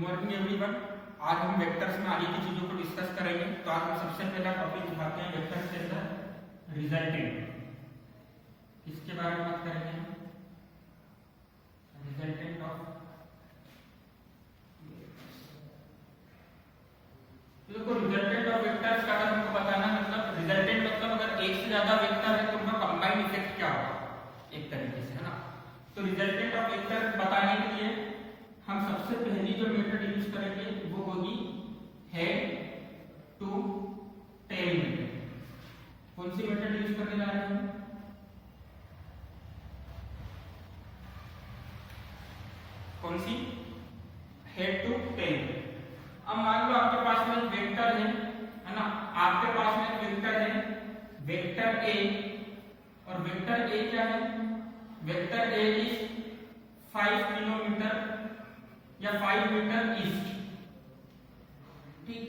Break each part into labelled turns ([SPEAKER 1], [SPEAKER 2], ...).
[SPEAKER 1] Morning everyone. आज हम vectors में आगे की चीजों को डिस्कस करेंगे। तो आज हम सबसे पहला टॉपिक उठाते हैं वेक्टर्स के अंदर रिजल्टेंट। इसके बारे में बात करेंगे हम, रिजल्टेंट ऑफ। देखो रिजल्टेंट ऑफ वेक्टर्स का अगर हमको बताना मतलब रिजल्टेंट मतलब अगर एक से ज्यादा वेक्टर है तो उनका कंबाइंड इफेक्ट क्या होगा एक तरीके से, है ना। तो रिजल्टेंट ऑफ वेक्टर बताने के लिए हम सबसे पहली जो मेथड यूज करेंगे वो होगी हेड टू टेल मेथड। कौन सी मेथड यूज करने जा रहे हैं हम? कौन सी? Head to tell. अब मान लो आपके पास में एक वेक्टर है ना, आपके पास में एक वेक्टर है, वेक्टर ए। और वेक्टर ए क्या है? वेक्टर ए इज 5 किलोमीटर या 5 मीटर ईस्ट। ठीक।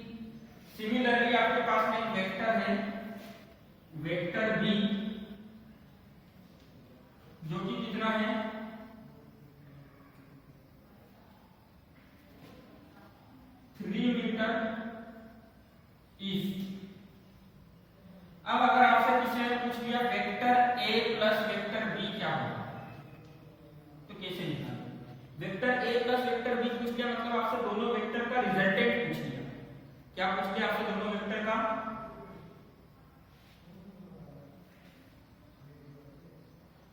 [SPEAKER 1] सिमिलरली आपके पास में एक वेक्टर है, वेक्टर बी, जो कि कितना है? 3 मीटर ईस्ट। अब अगर आपसे किसी ने पूछ लिया vector A plus vector B क्या होगा, तो कैसे निकालें? Vector A plus vector B पूछ लिया मतलब आपसे दोनों वेक्टर का रिजल्टेंट पूछ लिया। क्या पूछ लिया आपसे? दोनों वेक्टर का,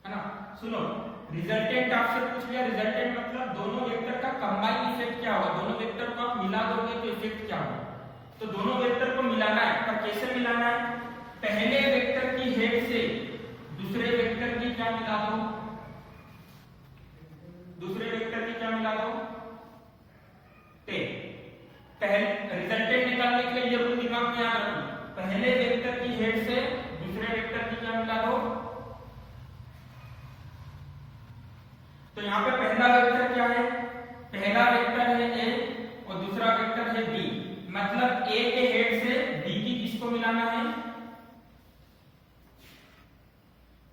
[SPEAKER 1] है ना। सुनो, रिजल्टेंट आपसे पूछ लिया। रिजल्टेंट मतलब दोनों वेक्टर का कंबाइंड इफेक्ट क्या होगा, दोनों वेक्टर को आप मिला दोगे तो इफेक्ट क्या होगा। तो दोनों वेक्टर को मिलाना है, पर कैसे मिलाना है? पहले वेक्टर की हेड से दूसरे वेक्टर की क्या मिला दो? दूसरे वेक्टर की क्या मिला दो? टेल। पहले रिजल्टेंट निकालने के लिए ये रूल दिमाग में याद रखो, पहले वेक्टर की हेड से दूसरे वेक्टर की क्या मिला दो? तो यहाँ पे पहला वेक्टर क्या है? पहला वेक्टर है ए और दूसरा वेक्टर है बी। मतलब ए के हेड से बी की किसको मिलाना है?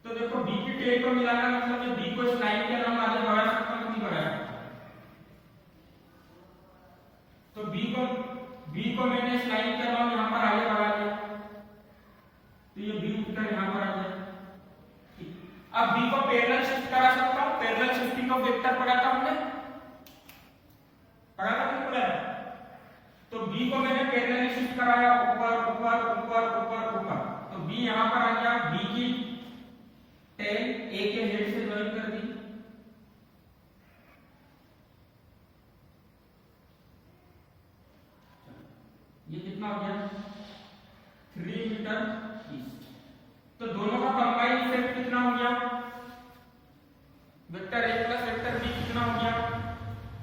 [SPEAKER 1] तो देखो बी की टेल को मिलाना मतलब ये बी को इस लाइन के अलावा आगे बढ़ा सकता हूं, नहीं बढ़ाया। तो बी को मैंने इस लाइन के अलावा यहां पर आगे बढ़ा दिया, तो ये बी उठकर यहां पर आ गया। अब बी को पैरेलल शिफ्ट करा सकता हूं। पैरेलल शिफ्टिंग ऑफ वेक्टर पढ़ा था हमने, पढ़ा था नहीं पढ़ा? तो बी को मैंने पैरेलल शिफ्ट कराया, ऊपर ऊपर ऊपर ऊपर ऊपर। तो बी यहां पर आ गया, बी की टेल ए के हेड से ज्वाइन कर दी। ये कितना हो गया? 3 मीटर ईस्ट। तो दोनों का कंबाइंड इफेक्ट कितना हो गया? Vector A plus vector B कितना हो गया?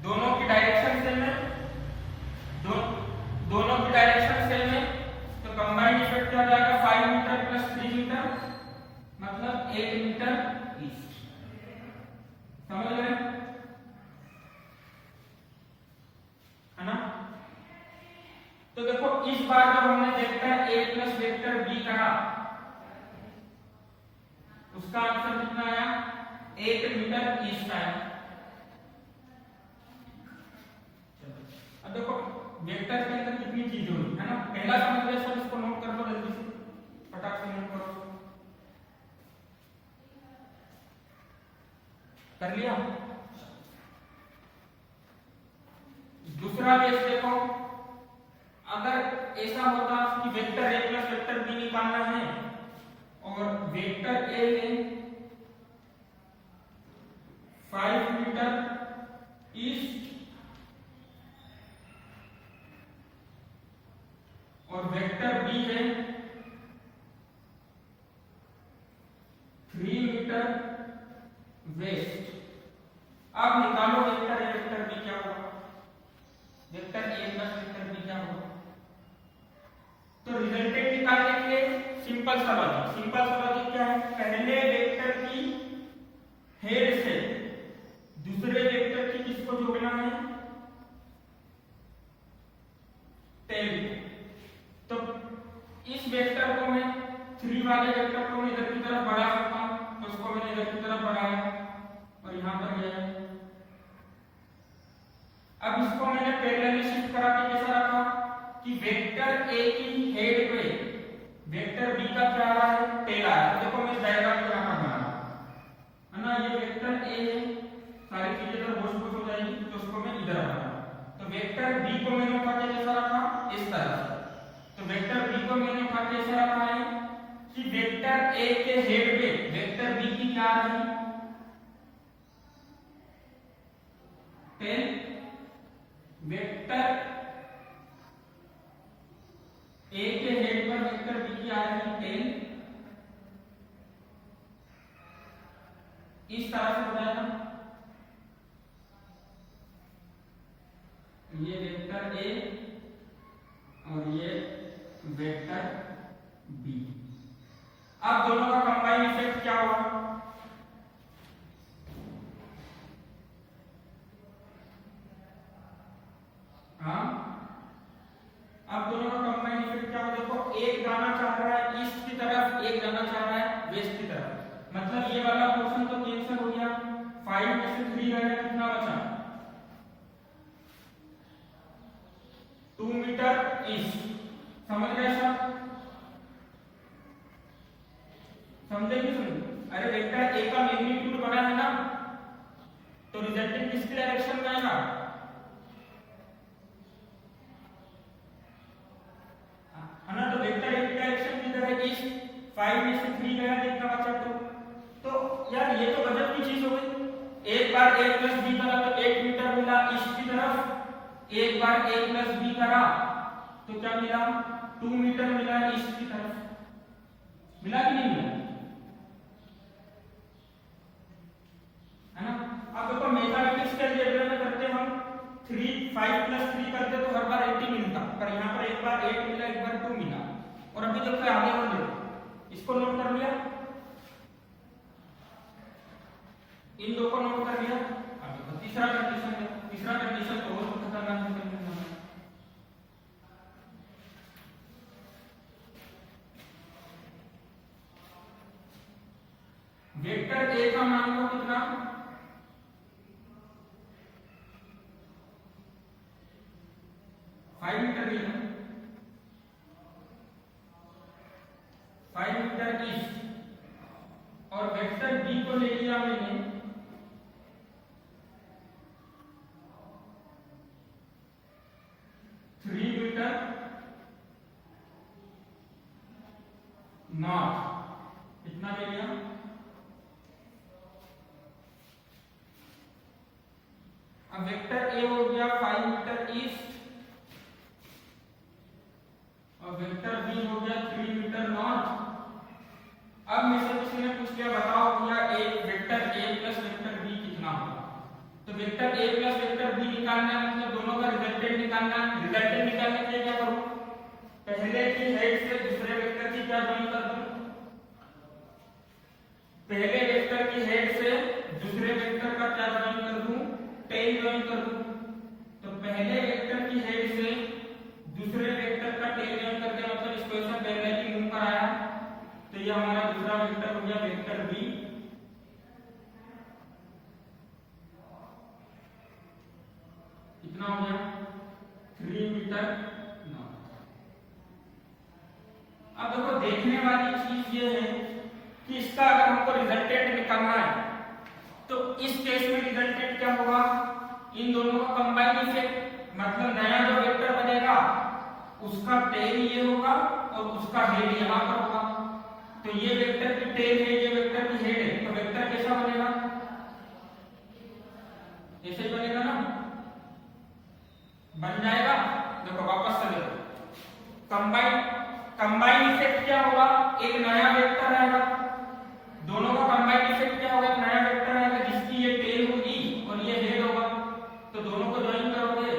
[SPEAKER 1] दोनों की डायरेक्शन सेम है, दोनों की डायरेक्शन सेम है, तो कंबाइंड इफेक्ट क्या हो जाएगा? 5 मीटर प्लस 3 मीटर मतलब 8 मीटर ईस्ट। समझ रहे हैं, है ना। तो देखो इस बार जब हमने vector A plus vector B कहा, उसका आंसर कितना आया? 8 मीटर ईस्ट आया। अब देखो वेक्टर के अंदर कितनी चीजें होती है ना। पहला समझ गए सब, इसको नोट कर लो जल्दी से, फटाक से नोट करो। कर लिया? दूसरा केस देखो, अगर ऐसा होता कि vector A plus vector B निकालना है और वेक्टर ए में 5 मीटर ईस्ट और वेक्टर बी है 3 मीटर वेस्ट। अब निकालो वेक्टर ए वेक्टर बी क्या होगा, vector A plus vector B क्या होगा। तो रिजल्टेंट निकालने के लिए सिंपल सा लॉजिक क्या है? पहले वेक्टर की हेड से दूसरे वेक्टर की किसको जोड़ना है? टेल। तो इस वेक्टर को मैं 3 वाले वेक्टर को मैं इधर की तरफ बढ़ा सकता हूं, तो उसको मैंने इधर की तरफ बढ़ाया और यहां पर गया। अब इसको मैंने पैरेलली शिफ्ट करा के कैसा रखा कि वेक्टर ए की हेड पे वेक्टर बी का क्या आ रहा है, टेल आ रहा है। देखो मैं डायग्राम यहाँ पर बना रहा हूं, है ना। ये वेक्टर ए है, सारी चीजें इधर बोझ हो जाएगी, तो उसको मैं इधर रखा। तो वेक्टर बी को मैंने उठा के कैसा रखा, इस तरह। तो वेक्टर बी को मैंने उठा के ऐसा रखा है कि वेक्टर ए के हेड पे वेक्टर बी की क्या आ रही, टेल। वेक्टर ए के हेड पर वेक्टर बी की आ रही टेल, इस तरह से हो जाएगा। ये वेक्टर ए और ये वेक्टर बी। अब दोनों का कंबाइन इफेक्ट क्या हुआ, हाँ। अब दोनों का कंबाइन इफेक्ट क्या हुआ, देखो एक जाना चाह रहा है ईस्ट की तरफ, एक जाना चाह रहा है वेस्ट की तरफ। मतलब ये वाला पोर्शन तो कैंसिल हो गया, 5 में से 3 गया, कितना बचा, 2 मीटर ईस्ट। समझ गए सब, समझे कि समझे। अरे वेक्टर ए का मैग्नीट्यूड बड़ा है ना, तो रिजल्टेंट किस डायरेक्शन में आएगा, है ना। तो वेक्टर ए की डायरेक्शन किधर है, ईस्ट। 5 में से 3 गया, कितना बचा 2। तो यार ये तो गजब की चीज हो गई। एक बार a प्लस बी करा तो 8 मीटर मिला ईस्ट की तरफ, एक बार a प्लस बी करा तो क्या मिला, 2 मीटर मिला ईस्ट की तरफ। मिला कि नहीं मिला, है ना। अब देखो मैथमेटिक्स के अलजेब्रा में करते हम 5 प्लस 3 करते तो हर बार 80 मिलता, पर यहाँ पर एक बार 8 मिला, एक बार 2 मिला। और अभी देखो आगे और देखो, इसको नोट कर लिया, इन दो को नोट कर लिया। अब देखो तीसरा कंडीशन है, तीसरा कंडीशन तो और खतरनाक है। वेक्टर ए का मान लो कितना, 5 मीटर ही है, 5 मीटर ईस्ट। और वेक्टर बी को ले लिया मैंने 3 मीटर नॉर्थ, कितना ले लिया, अब वेक्टर ए हो गया 5 मीटर ईस्ट और वेक्टर बी हो गया 3 मीटर नॉर्थ। अब मुझसे किसी ने पूछ लिया बताओ भैया एक vector A plus vector B कितना होगा। तो vector A plus vector B निकालना है, मतलब दोनों का रिजल्टेंट निकालना है। रिजल्टेंट निकालने के लिए क्या करूं, पहले की हेड से दूसरे वेक्टर की क्या ज्वाइन कर दूं, पहले वेक्टर की हेड से दूसरे वेक्टर का क्या ज्वाइन कर दूं, टेल ज्वाइन कर दूं। तो पहले वेक्टर की हेड से दूसरे वेक्टर का टेल ज्वाइन कर दिया, मतलब इसको ऐसा पैरेलली मूव कराया। तो ये हमारा दूसरा वेक्टर हो गया वेक्टर बी। कितना हो गया, 3 मीटर नॉर्थ। अब देखो देखने वाली चीज ये है कि इसका अगर हमको रिजल्टेंट निकालना है तो इस केस में रिजल्टेंट क्या होगा, इन दोनों का कंबाइन इफेक्ट, मतलब नया जो वेक्टर बनेगा उसका टेल ये होगा और उसका हेड यहाँ पर होगा। तो ये वेक्टर की टेल है, ये वेक्टर की हेड है, तो वेक्टर कैसा बनेगा, ऐसे बनेगा ना, बन जाएगा। देखो वापस से देखो, कंबाइन इफेक्ट क्या होगा, एक नया वेक्टर आएगा, दोनों का कंबाइन इफेक्ट क्या होगा, एक नया वेक्टर आएगा जिसकी ये टेल होगी और ये हेड होगा। तो दोनों को ज्वाइन करोगे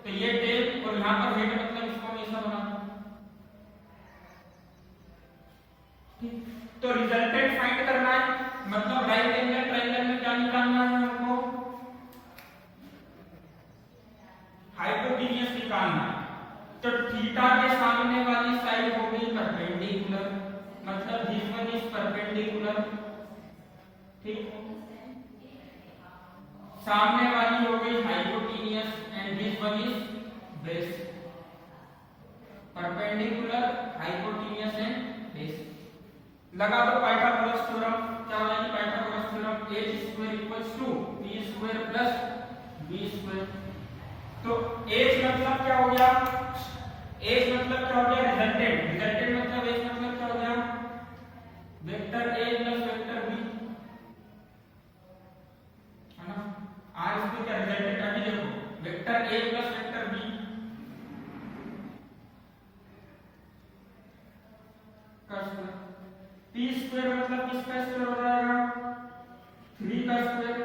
[SPEAKER 1] तो ये टेल और यहाँ पर हेड, मतलब इसको ऐसा बना। तो रिजल्टेंट फाइंड करना है, मतलब राइट एंगल ट्रायंगल में क्या निकालना है हमको, हाइपोटेन्यूज निकालना है। तो थीटा के सामने वाली साइड हो गई परपेंडिकुलर, मतलब दिस वन इज परपेंडिकुलर, ठीक। सामने वाली हो गई hypotenuse and one is base, perpendicular, hypotenuse and base. लगा दो पाइथागोरस थ्योरम, क्या हो जाएगी Pythagoras theorem, a square equals to b square plus b square. तो h मतलब क्या हो गया, h मतलब क्या हो गया रिजल्टेंट, रिजल्टेंट मतलब h मतलब क्या हो गया vector a plus vector b, है ना। r इसमें क्या रिजल्टेंट, अभी देखो vector a plus vector b का स्क्वायर, p स्क्वायर मतलब किसका स्क्वायर हो जाएगा 3 का स्क्वायर,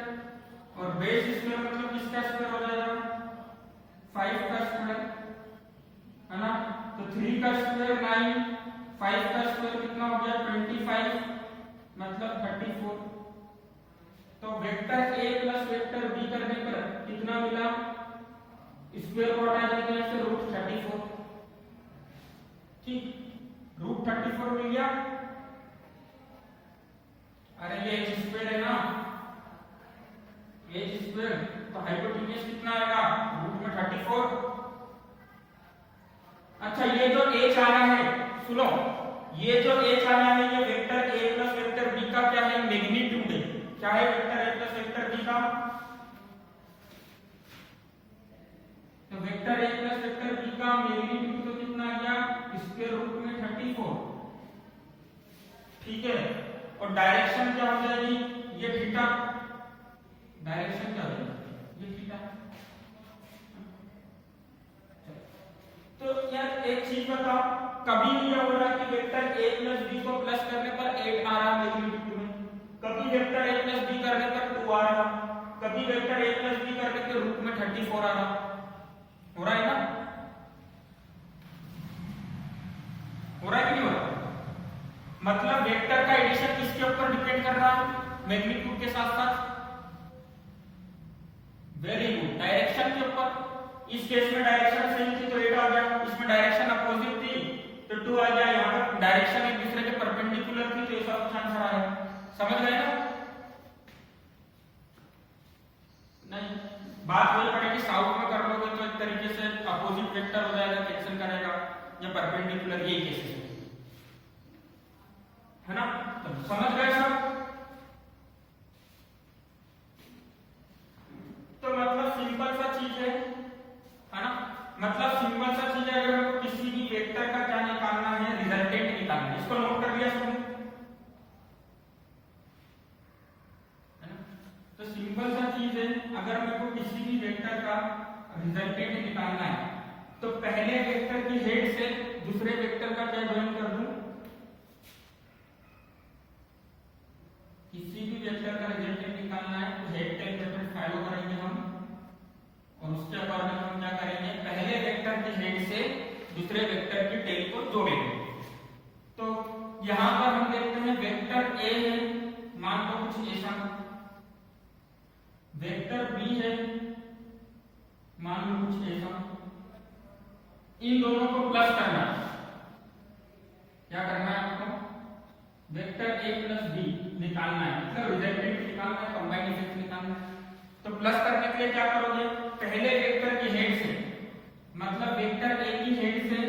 [SPEAKER 1] और बेस स्क्वायर मतलब किसका स्क्वायर हो जाएगा 5 का स्क्वायर, है ना। तो 3 का स्क्वायर 9, 5 का स्क्वायर कितना हो गया 25 मतलब 34। तो vector a plus vector b करने पर कितना मिला, स्क्वायर को हटा देंगे इससे √34, ठीक, √34 मिल गया। अरे ये h स्क्वायर है ना, h स्क्वायर, तो हाइपोटेन्यूस कितना आएगा रूट में 34। अच्छा ये जो h आया है, सुनो, ये जो h आया है ये vector a plus vector b का क्या है मैग्नीट्यूड है, क्या है vector a plus vector b का, तो vector a plus vector b का मैग्नीट्यूड तो कितना आ गया स्क्वायर रूट में 34, ठीक है। और डायरेक्शन क्या हो जाएगी ये थीटा, डायरेक्शन क्या हो जाएगी ये थीटा। तो यार एक चीज बताओ, कभी ये हो रहा है कि वेक्टर a प्लस b को प्लस करने पर 8 आ रहा मैग्नीट्यूड में, कभी वेक्टर a प्लस b करने पर 2 आ रहा, कभी वेक्टर a प्लस b करने के रूट में 34 आ रहा, हो रहा है ना, हो रहा है कि नहीं हो रहा। मतलब वेक्टर का एडिशन किसके ऊपर डिपेंड कर रहा है मैग्नीट्यूड के साथ साथ, वेरी गुड, डायरेक्शन के ऊपर। इस केस में डायरेक्शन सेम थी तो 8 आ गया, इसमें डायरेक्शन अपोजिट थी तो 2 आ गया, यहाँ पर डायरेक्शन एक दूसरे के परपेंडिकुलर थी तो ये सब आंसर आया, समझ गए ना। नहीं, बात वही पड़ेगी साउथ में कर लोगे तो एक तरीके से अपोजिट वेक्टर हो जाएगा, कैंसिल करेगा, या परपेंडिकुलर, ये केसेस है ना। तो समझ गए सब। तो मतलब सिंपल सा चीज है ना, मतलब सिंपल सा चीज है, अगर हमको किसी भी वेक्टर का क्या निकालना है रिजल्टेंट निकालना है, इसको नोट कर लिया सबने, है ना। तो सिंपल सा चीज है, अगर मेरे को किसी भी वेक्टर का रिजल्टेंट निकालना है तो पहले वेक्टर की हेड से दूसरे वेक्टर का क्या ज्वाइन कर दूं, किसी भी वेक्टर का रिजल्टेंट निकालना है तो हेड टेक मेथड फॉलो करेंगे हम, और उसके अकॉर्डिंग हम क्या करेंगे पहले वेक्टर की हेड से दूसरे वेक्टर की टेल को जोड़ेंगे। तो यहां पर हम देखते हैं वेक्टर a है, मान लो कुछ ऐसा, वेक्टर b है, मान लो कुछ ऐसा, इन दोनों को प्लस करना है, क्या करना है आपको वेक्टर a प्लस b निकालना है, मतलब रिजल्टेंट निकालना है, कंबाइंड इफेक्ट निकालना है। तो प्लस करने के लिए क्या करोगे, पहले वेक्टर की हेड से, मतलब वेक्टर a की हेड से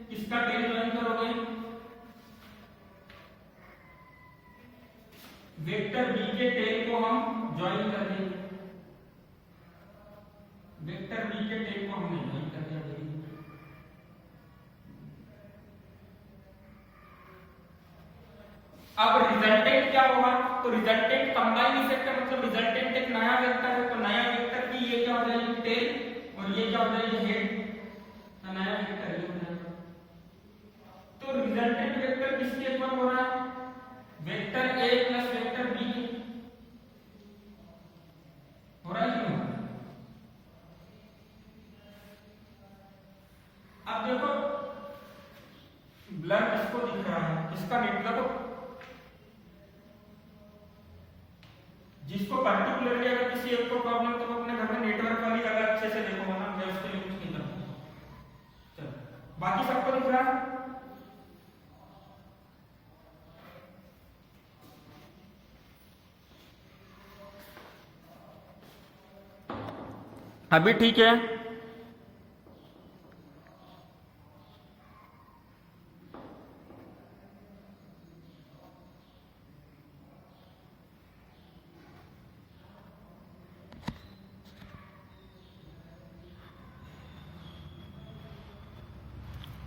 [SPEAKER 1] किसका टेल ज्वाइन करोगे, वेक्टर b के टेल को हम ज्वाइन कर देंगे, वेक्टर b के टेल को हमने ज्वाइन कर दिया। अब रिजल्टेंट क्या होगा, तो रिजल्टेंट कंबाइन इफेक्ट है, मतलब रिजल्टेंट एक नया वेक्टर है, तो नया वेक्टर की ये क्या हो जाएगी टेल और ये क्या हो जाएगी हेड, तो नया वेक्टर ये हो जाएगा। तो रिजल्टेंट वेक्टर किसके ऊपर हो रहा है, vector a plus vector b हो रहा है क्यों। अब देखो ब्लर किसको दिख रहा है, किसका नेटवर्क, जिसको पर्टिकुलरली अगर किसी एक को प्रॉब्लम तो अपने घर में नेटवर्क वाली जगह अच्छे से देखो, वरना मैं उसके लिए कुछ नहीं करता। चलो बाकी सबको दिख रहा है, अभी ठीक है।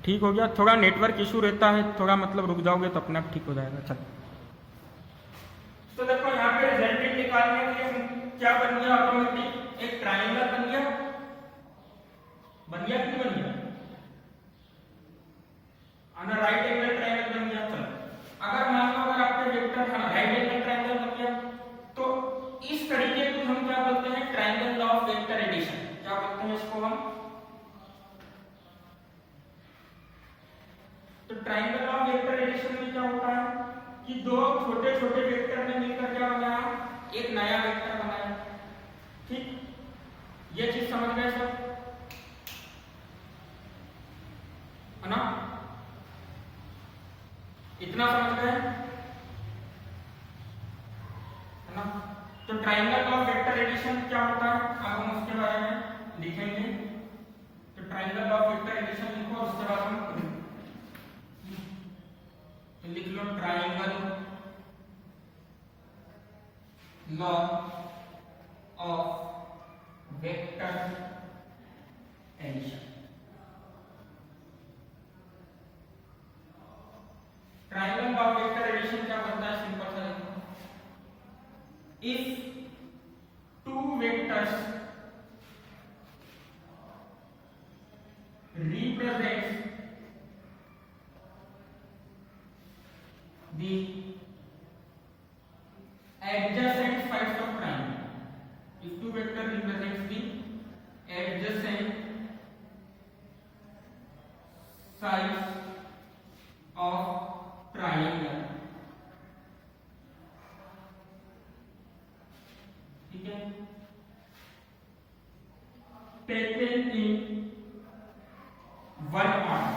[SPEAKER 1] ठीक हो गया। थोड़ा नेटवर्क इशू रहता है, थोड़ा मतलब रुक जाओगे तो अपने आप ठीक हो जाएगा। चल तो देखो यहाँ पे रिजल्टेंट निकालने के लिए क्या बन गया ऑटोमेटिक, एक ट्राइंगल बन गया। बन गया कि नहीं बन गया? आना राइट एंगल ट्राइंगल बन गया। चलो अगर मान लो अगर आपके वेक्टर राइट एंगल ट्राइंगल बन गया तो इस तरीके को हम क्या बोलते हैं, triangle law of vector addition. क्या बोलते हैं इसको हम? तो triangle law of vector addition में क्या होता है कि दो छोटे छोटे वेक्टर ने मिलकर क्या बनाया, एक नया वेक्टर बनाया। ठीक, ये चीज समझ गए सब, है ना? इतना समझ गए, है ना? तो triangle law of vector addition क्या होता है, अब हम उसके बारे में लिखेंगे। तो triangle law of vector addition लिखो, उसके बाद हम लिख लो triangle law of vector addition. Triangle law of vector addition क्या बनता है, सिंपल सा देखो, if two vectors represents the adjacent sides of triangle, if two vector represents the adjacent sides of triangle, ठीक है, taken in one order।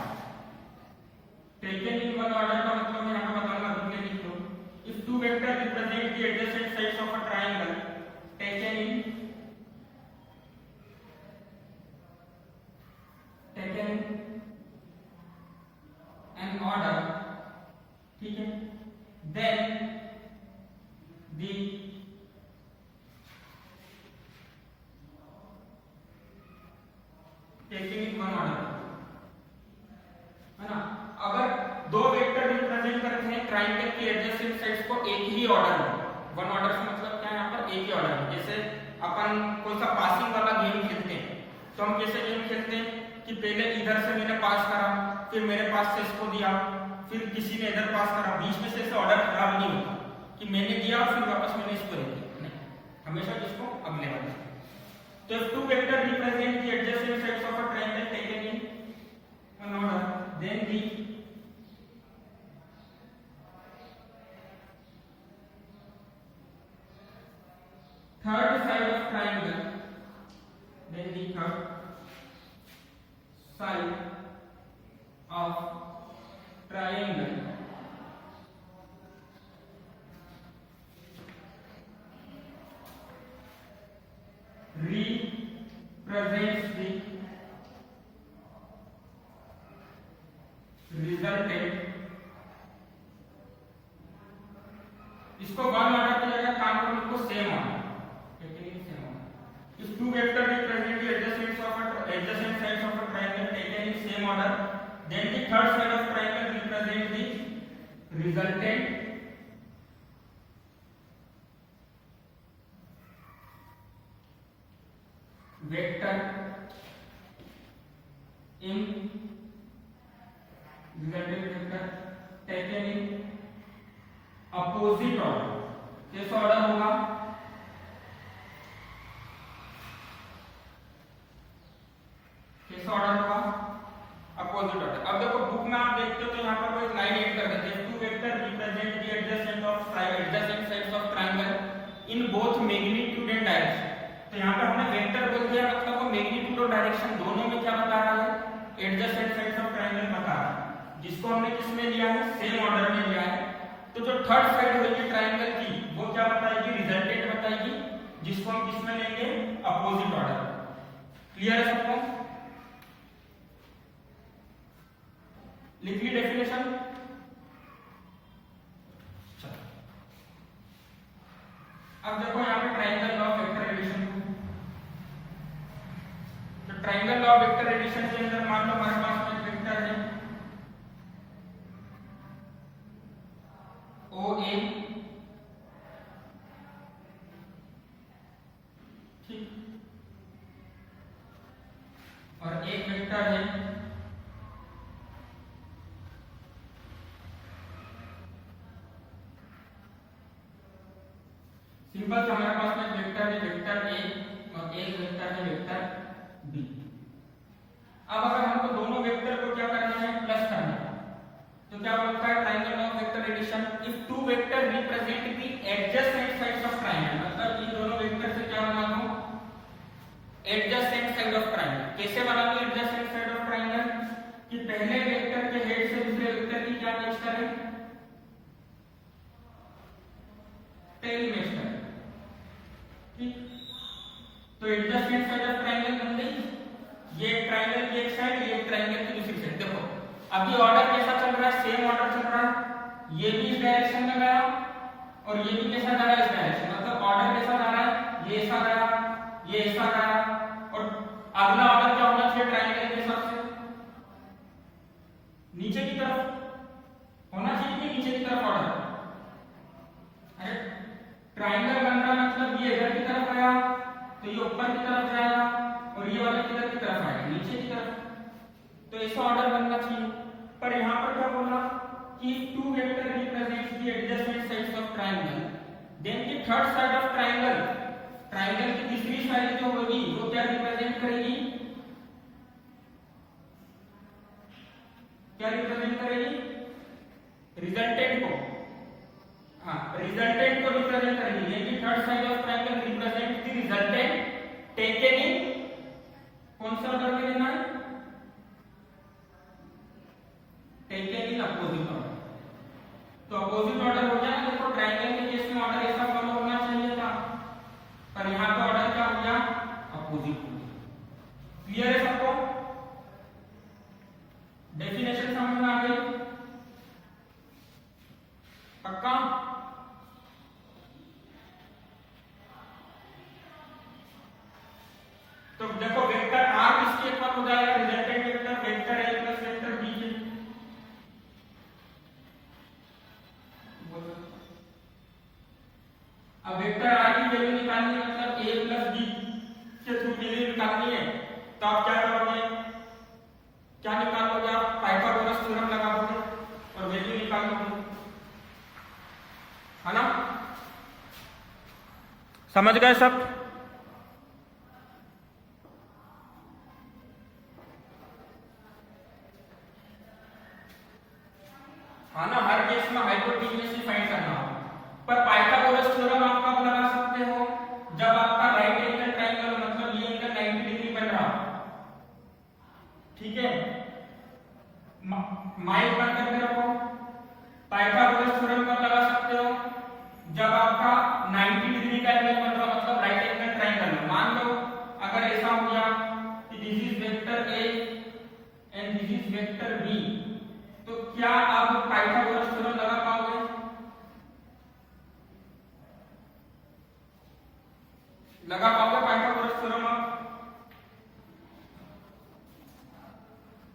[SPEAKER 1] taken in one order का मतलब मैं यहाँ बताऊंगा, तुमने लिख लो, if two vector represent the adjacent sides of a triangle taken an order, ठीक है, then the taken in one order, है ना? अगर दो वेक्टर रिप्रेजेंट करते हैं ट्राइंगल के एडजेसेंट साइड्स को एक ही ऑर्डर में, वन ऑर्डर से मतलब क्या है यहाँ पर, एक ही ऑर्डर में। जैसे अपन कोई सा पासिंग वाला गेम खेलते हैं, तो हम कैसे गेम खेलते हैं कि पहले इधर से मैंने पास करा, फिर मेरे पास से इसको दिया, फिर किसी ने इधर पास करा, बीच में से ऐसे ऑर्डर खराब नहीं होता कि मैंने दिया फिर वापस मैंने इसको दे दिया, नहीं, हमेशा इसको अगले वाले। तो if two vector represent the adjacent sides of a triangle taken in an order, then the third side of triangle, then the third side of triangle represents the resultant, इसको वन ऑर्डर की जगह काम करो, इसको same order, taken same order. if two vector represent the adjacent sides of a triangle taken in same order, then the third side of triangle represents the resultant vector in resultant vector taken in opposite order। कैसा order होगा, कैसा order होगा, opposite order. अब देखो book में आप देखते हो तो यहाँ पर कोई लाइन ऐड कर देते हैं, two vector represent the adjacent sides of triangle in both magnitude and direction. तो यहाँ पे हमने वेक्टर बोल दिया, मतलब वो मैग्नीट्यूड और डायरेक्शन दोनों में क्या बता रहा है, एडजेसेंट साइड्स ऑफ ट्रायंगल बता रहा है, जिसको हमने किस में लिया है, सेम ऑर्डर में लिया है। तो जो थर्ड साइड होगी ट्रायंगल की वो क्या बताएगी, रिजल्टेंट बताएगी, जिसको हम किस में लेंगे, अपोजिट ऑर्डर। क्लियर है सबको? लिख ली डेफिनेशन। अब देखो यहाँ पे triangle law of vector addition. तो triangle law of vector addition के अंदर मान लो हमारे पास में वेक्टर है ए, ठीक, और एक वेक्टर है सिंपल से हमारे पास में वेक्टर है वेक्टर ए और एक वेक्टर है वेक्टर बी। अब अगर हमको दोनों वेक्टर को क्या करना है, प्लस करना है, तो क्या बोलता है triangle of vector addition, if two vector represent the adjacent sides of triangle, मतलब इन दोनों वेक्टर से क्या बना दूं, एडजेसेंट साइड ऑफ ट्रायंगल। कैसे बना दूं एडजेसेंट साइड ऑफ ट्रायंगल, कि पहले वेक्टर के हेड से दूसरे वेक्टर की क्या मैच करें, टेल मैच करें, ठीक। तो एडजेसेंट साइड ऑफ ट्रायंगल बन गई, ये एक ट्रायंगल की एक साइड, ये एक ट्रायंगल की दूसरी साइड। देखो अभी ऑर्डर कैसा चल रहा है, सेम ऑर्डर चल रहा है, ये भी इस डायरेक्शन में गया और ये भी कैसा जा रहा है, इस डायरेक्शन, मतलब ऑर्डर कैसा जा रहा है, ये ऐसा गया, ये ऐसा गया, और अगला ऑर्डर क्या होना चाहिए ट्रायंगल के हिसाब से, नीचे की तरफ होना चाहिए कि नीचे की तरफ ऑर्डर। अरे ट्रायंगल बन रहा मतलब ये इधर की तरफ गया तो ये ऊपर की तरफ जाएगा और ये वाला किधर की तरफ आएगा, नीचे की तरफ, तो ऐसा ऑर्डर बनना चाहिए। पर यहाँ पर क्या बोला कि two vector represents the adjacent sides of triangle, then the third side of triangle, triangle की तीसरी साइड जो होगी वो क्या रिप्रेजेंट करेगी, क्या रिप्रेजेंट करेगी, रिजल्टेंट को, हाँ रिजल्टेंट को रिप्रेजेंट करेगी, यानी third side of triangle represent the resultant taken in, कौन सा ऑर्डर में लेना है, टेकन इन अपोजिट ऑर्डर। तो अपोजिट ऑर्डर हो गया, देखो ट्रायंगल के केस में ऑर्डर ऐसा फॉलो होना चाहिए था, पर यहाँ पे ऑर्डर क्या हो गया, अपोजिट हो गया। क्लियर है सबको, डेफिनेशन समझ में आ गई, पक्का। तो देखो वेक्टर आर किसके इक्वल हो जाएगा, resultant vector vector A plus vector B के। अब वेक्टर आर की वैल्यू निकालनी है, मतलब ए प्लस बी के थ्रू वैल्यू निकालनी है, तो आप क्या करोगे, क्या निकालोगे आप, पाइथागोरस थ्योरम लगा दोगे और वैल्यू निकाल दोगे, है ना, समझ गए सब। हाँ ना, हर केस में हाइपोटेन्यूज फाइंड करना होगा, पर पाइथागोरस थ्योरम आप कब लगा सकते हो, जब आपका राइट एंगल ट्रायंगल, मतलब ये एंगल 90 डिग्री बन रहा, ठीक है, माइंड बंद करके रखो। पाइथागोरस थ्योरम कब लगा सकते हो, जब आपका 90 डिग्री का एंगल बन रहा, मतलब राइट एंगल ट्रायंगल में। मान लो अगर ऐसा हो गया कि this is vector A and this is vector B, तो क्या आप पाइथागोरस थ्योरम लगा पाओगे, लगा पाओगे पाइथागोरस थ्योरम।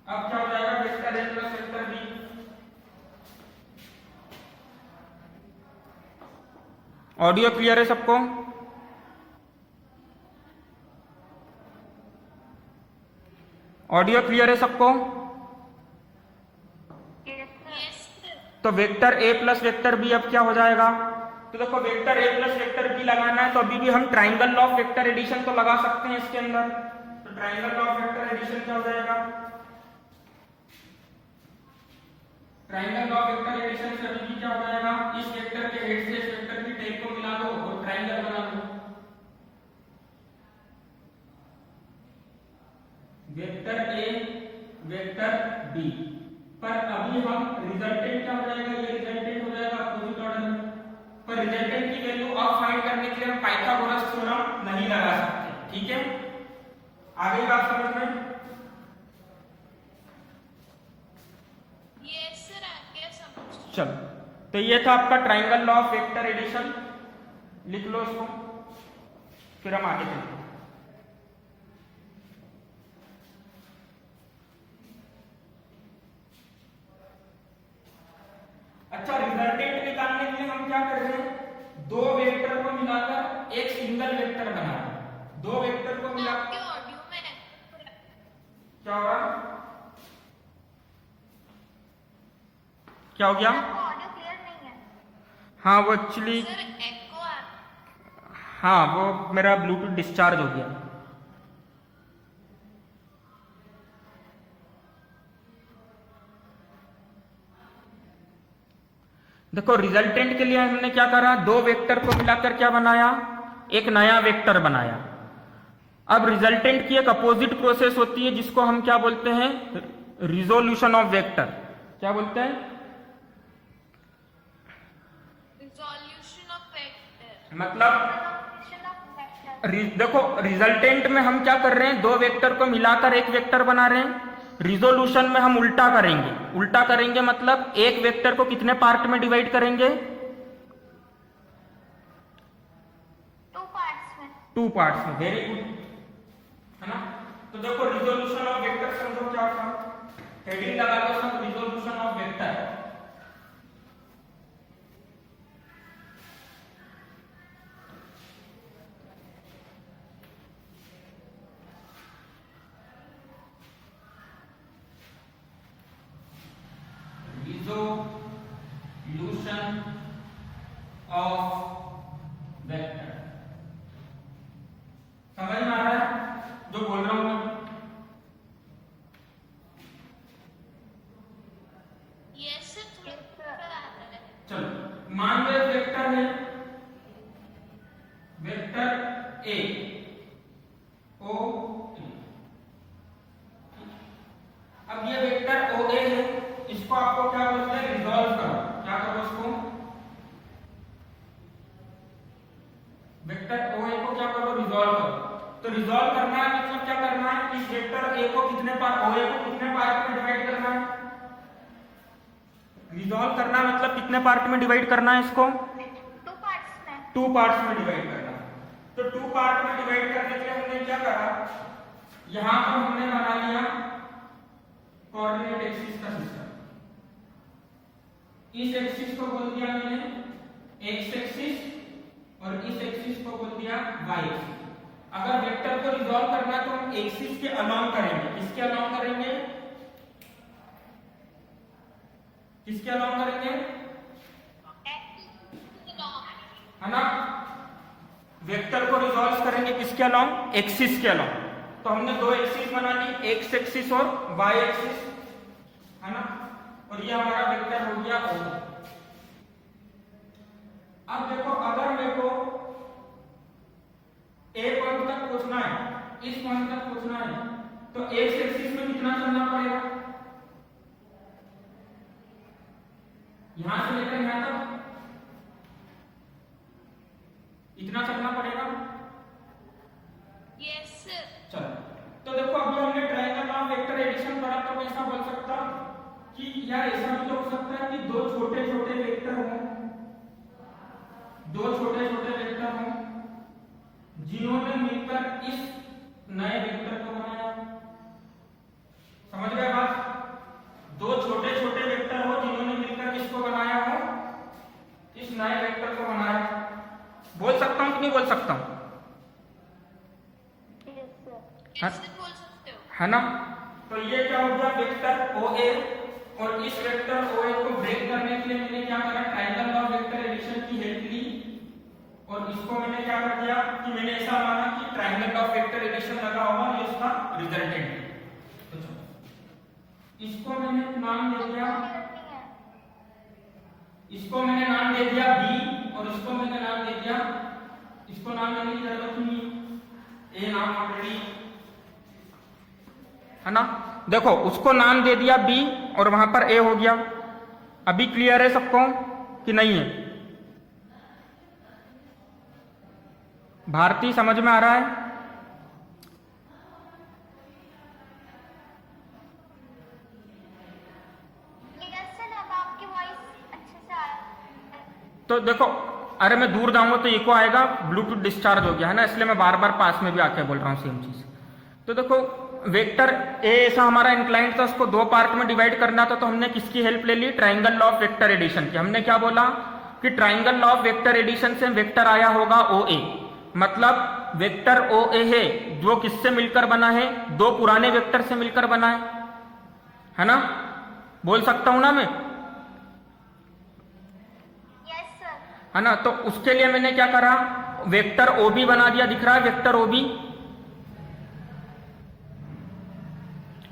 [SPEAKER 1] अब क्या हो जाएगा, vector A plus vector B, audio clear है सबको, ऑडियो क्लियर है सबको। तो vector A plus vector B अब क्या हो जाएगा, तो देखो vector A plus vector B लगाना है, तो अभी भी हम ट्रायंगल ऑफ वेक्टर एडिशन तो लगा सकते हैं इसके अंदर, तो ट्रायंगल ऑफ वेक्टर एडिशन क्या हो जाएगा, ट्रायंगल ऑफ वेक्टर एडिशन से अभी भी क्या हो जाएगा, इस वेक्टर के हेड से इस वेक्टर की टेल को मिला दो और ट्रायंगल बना दो, वेक्टर ए वेक्टर बी, पर अभी हम रिजल्टेंट क्या हो जाएगा, ये रिजल्टेंट हो जाएगा अपोजिट ऑर्डर में, पर रिजल्टेंट की वैल्यू अब फाइंड करने के लिए हम पाइथागोरस थ्योरम नहीं लगा सकते, ठीक है, आगे बात समझ में।
[SPEAKER 2] यस सर, आगे समझ।
[SPEAKER 1] चलो, तो ये था आपका ट्रायंगल ऑफ वेक्टर एडिशन, लिख लो इसको, फिर हम आगे चलते हैं। अच्छा, रिजल्टेंट निकालने के लिए हम क्या कर रहे हैं, दो वेक्टर को मिलाकर एक सिंगल वेक्टर बना रहे हैं। दो वेक्टर को मिला
[SPEAKER 2] आपके ऑडियो में
[SPEAKER 1] क्या हो रहा, क्या हो गया?
[SPEAKER 2] ऑडियो क्लियर नहीं है
[SPEAKER 1] हाँ वो एक्चुअली,
[SPEAKER 2] सर, एको आ
[SPEAKER 1] हाँ वो मेरा ब्लूटूथ डिस्चार्ज हो गया। देखो रिजल्टेंट के लिए हमने क्या करा, दो वेक्टर को मिलाकर क्या बनाया, एक नया वेक्टर बनाया। अब रिजल्टेंट की एक अपोजिट प्रोसेस होती है जिसको हम क्या बोलते हैं, रिजोल्यूशन ऑफ वेक्टर। क्या बोलते हैं?
[SPEAKER 2] Resolution of vector.
[SPEAKER 1] मतलब देखो रिजल्टेंट में हम क्या कर रहे हैं, दो वेक्टर को मिलाकर एक वेक्टर बना रहे हैं। रिजोल्यूशन में हम उल्टा करेंगे। उल्टा करेंगे मतलब एक वेक्टर को कितने पार्ट में डिवाइड करेंगे, टू पार्ट्स में। वेरी गुड, है ना। तो देखो रिजोल्यूशन ऑफ वेक्टर समझो क्या था, हेडिंग लगा दो सब, resolution of vector. Resolution of vector समझ में आ रहा है जो बोल रहा हूं मैं?
[SPEAKER 2] यस सर, थोड़ा आ रहा है।
[SPEAKER 1] चलो मान लो एक वेक्टर है, वेक्टर ए ओ ए। अब ये वेक्टर ओ ए है, इसको आपको क्या बोलते हैं, रिजॉल्व करो। क्या करो इसको, वेक्टर ओ ए को क्या करो, रिजॉल्व करो। तो रिजॉल्व करना है मतलब क्या करना है, इस वेक्टर ए को कितने पार्ट, ओ ए को कितने पार्ट में डिवाइड करना है। रिजॉल्व करना मतलब कितने पार्ट में डिवाइड करना है इसको, टू पार्ट्स में डिवाइड करना है। तो टू पार्ट में डिवाइड करने के लिए हमने क्या करा, यहां पर हमने बना लिया कोऑर्डिनेट एक्सिस का सिस्टम। इस एक्सिस को बोल दिया मैंने एक्स एक्सिस और इस एक्सिस को बोल दिया वाई एक्सिस। अगर वेक्टर को रिजॉल्व करना तो हम एक्सिस के अलोंग करेंगे। किसके अलोंग करेंगे, किसके अलोंग करेंगे, है ना। वेक्टर को रिजॉल्व करेंगे किसके अलोंग, एक्सिस के अलोंग। तो हमने दो एक्सिस बना ली, एक्स एक्सिस और वाई एक्सिस, है ना। और ये हमारा वेक्टर हो गया ओ। अब देखो अगर मेरे को ए पॉइंट तक पहुंचना है, इस पॉइंट तक पहुंचना है, तो एक्स एक्सिस में कितना चलना पड़ेगा, यहां से लेकर यहां तक इतना चलना पड़ेगा।
[SPEAKER 2] Yes sir.
[SPEAKER 1] चलो तो देखो अभी हमने ट्रायंगल ऑफ वेक्टर एडिशन पढ़ा, तो मैं ऐसा बोल सकता कि यार ऐसा भी तो हो सकता है कि दो छोटे छोटे वेक्टर हों, दो छोटे छोटे वेक्टर हों जिन्होंने मिलकर इस नए वेक्टर को बनाया। समझ गए बात, दो छोटे छोटे वेक्टर हो जिन्होंने मिलकर किसको बनाया हो, इस नए वेक्टर को बनाया। बोल सकता हूं कि नहीं बोल सकता हूं,
[SPEAKER 2] कैसे बोल सकते हो,
[SPEAKER 1] है ना। तो ये क्या हो गया, वेक्टर ओ ए, और इस वेक्टर ओ ए को ब्रेक करने के लिए मैंने क्या करा, ट्रायंगल ऑफ वेक्टर एडिशन की हेल्प ली। और इसको मैंने क्या कर दिया कि मैंने ऐसा माना कि ट्रायंगल ऑफ वेक्टर एडिशन लगा होगा, ये इसका रिजल्टेंट है। तो इसको मैंने नाम दे दिया, इसको मैंने नाम दे दिया बी, और इसको मैंने नाम दे दिया, इसको नाम देने की जरूरत नहीं, ए नाम ऑलरेडी, है ना। देखो उसको नाम दे दिया बी और वहां पर ए हो गया। अभी क्लियर है सबको कि नहीं है, भारती समझ में आ रहा है? तो देखो अरे मैं दूर जाऊंगा तो इको आएगा, ब्लूटूथ डिस्चार्ज हो गया है ना, इसलिए मैं बार बार पास में भी आके बोल रहा हूँ सेम चीज। तो देखो वेक्टर ए ऐसा हमारा इंक्लाइंड था, उसको दो पार्ट में डिवाइड करना था, तो हमने किसकी हेल्प ले ली, ट्रायंगल ऑफ वेक्टर एडिशन की। हमने क्या बोला, कि triangle law of vector addition से वेक्टर आया होगा ओ ए, मतलब वेक्टर ओ ए है जो किससे मिलकर बना है, दो पुराने वेक्टर से मिलकर बना है ना, बोल सकता हूं ना मैं,
[SPEAKER 2] यस सर।
[SPEAKER 1] है ना। तो उसके लिए मैंने क्या करा, वेक्टर ओ बी बना दिया, दिख रहा है vector O B,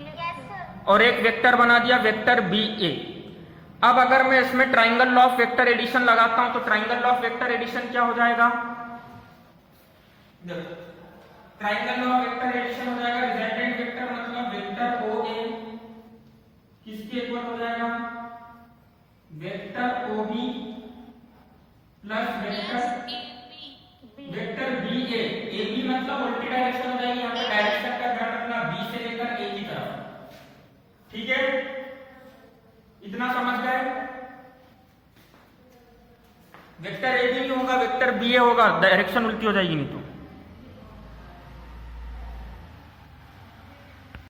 [SPEAKER 2] yes sir.
[SPEAKER 1] और एक वेक्टर बना दिया वेक्टर बी ए। अब अगर मैं इसमें triangle law of vector addition लगाता हूं तो triangle law of vector addition क्या हो जाएगा, triangle law of vector addition हो जाएगा रिजल्टेंट वेक्टर मतलब वेक्टर ओ ए किसके इक्वल हो जाएगा, vector O B plus vector B A B मतलब उल्टी डायरेक्शन हो जाएगी, यहाँ पे डायरेक्शन का ध्यान रखना, बी से लेकर ए की तरफ, ठीक है, इतना समझ गए। वेक्टर ए भी नहीं होगा, वेक्टर बी ए होगा, डायरेक्शन उल्टी हो जाएगी नहीं तो।